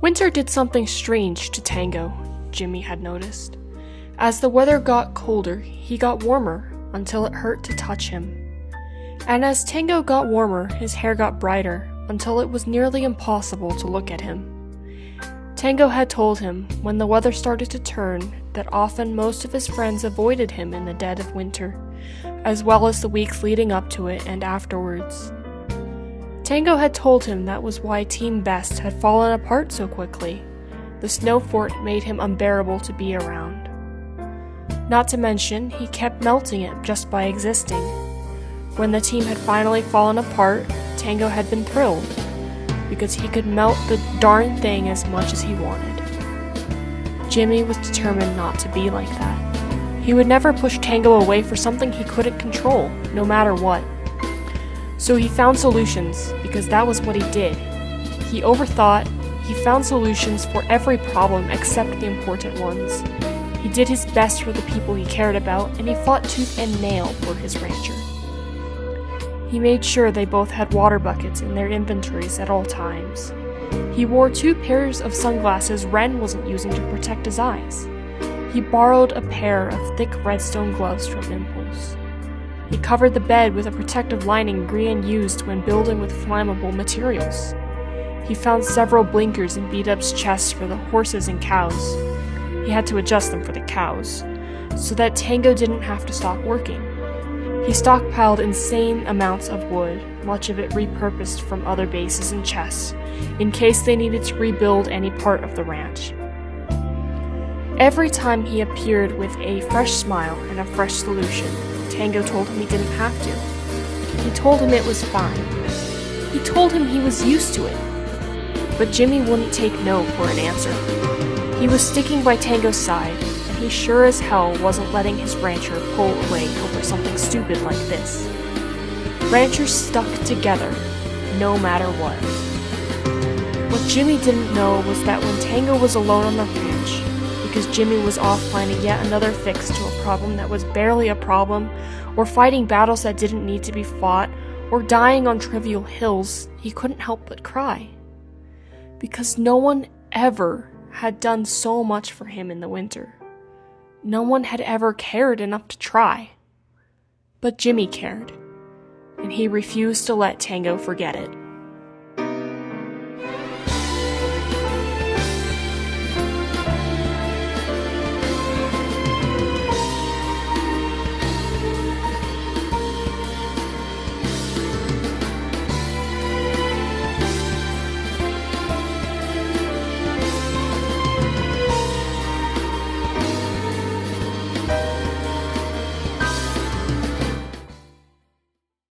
Winter did something strange to Tango, Jimmy had noticed. As the weather got colder, he got warmer until it hurt to touch him. And as Tango got warmer, his hair got brighter until it was nearly impossible to look at him. Tango had told him, when the weather started to turn, that often most of his friends avoided him in the dead of winter, as well as the weeks leading up to it and afterwards. Tango had told him that was why Team Best had fallen apart so quickly. The snow fort made him unbearable to be around. Not to mention, he kept melting it just by existing. When the team had finally fallen apart, Tango had been thrilled, because he could melt the darn thing as much as he wanted. Jimmy was determined not to be like that. He would never push Tango away for something he couldn't control, no matter what. So he found solutions, because that was what he did. He overthought, he found solutions for every problem except the important ones. He did his best for the people he cared about, and he fought tooth and nail for his rancher. He made sure they both had water buckets in their inventories at all times. He wore 2 pairs of sunglasses Ren wasn't using to protect his eyes. He borrowed a pair of thick redstone gloves from Impulse. He covered the bed with a protective lining Grian used when building with flammable materials. He found several blinkers in Beat-Up's chest for the horses and cows. He had to adjust them for the cows, so that Tango didn't have to stop working. He stockpiled insane amounts of wood, much of it repurposed from other bases and chests, in case they needed to rebuild any part of the ranch. Every time he appeared with a fresh smile and a fresh solution, Tango told him he didn't have to. He told him it was fine. He told him he was used to it. But Jimmy wouldn't take no for an answer. He was sticking by Tango's side, and he sure as hell wasn't letting his rancher pull away over something stupid like this. Ranchers stuck together, no matter what. What Jimmy didn't know was that when Tango was alone on the ranch, because Jimmy was off finding yet another fix to a problem that was barely a problem, or fighting battles that didn't need to be fought, or dying on trivial hills, he couldn't help but cry. Because no one ever had done so much for him in the winter. No one had ever cared enough to try. But Jimmy cared, and he refused to let Tango forget it.